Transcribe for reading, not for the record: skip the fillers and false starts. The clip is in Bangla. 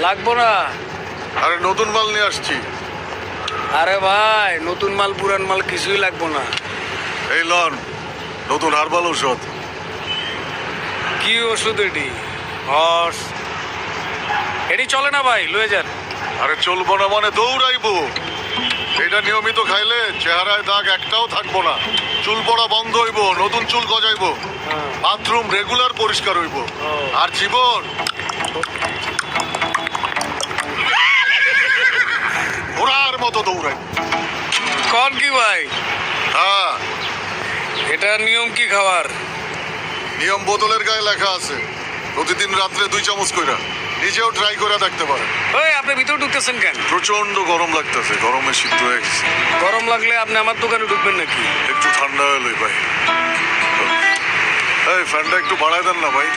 লাগবো না। আরে নতুন মাল নিয়ে আসছি। আরে ভাই, নতুন মাল পুরান মাল কিছুই লাগবো না। এই লন নতুন হার্বাল ঔষধ। কি ওষুধ এটি? হর্স এটি চলে না ভাই, লয়ে যান। আরে চলবো না মানে দৌড়াইবো। এটা নিয়মিত খাইলে চেহারায় দাগ একটাও থাকবো না, চুল পড়া বন্ধ হইব, নতুন চুল গজাইবো, বাথরুম রেগুলার পরিষ্কার হইব, আর জীবন ঘোড়ার মতো দৌড়াইব। কন কি ভাই? হ্যাঁ, এটার নিয়ম কি খাওয়ার? নিয়ম বোতলের গায়ে লেখা আছে, প্রতিদিন রাত্রে 2 চামচ কইরা। নিজেও ট্রাই করে দেখতে পারেন। ওই আপনি ভিতরে ঢুকতেছেন কেন? প্রচন্ড গরম লাগতেছে, গরমে শীত হয়ে গেছে। গরম লাগলে আপনি আমার দোকানে ঢুকবেন নাকি? একটু ঠান্ডা হয়ে লই ভাই। এই ফ্যানটা একটু বাড়ায় দেন না ভাই।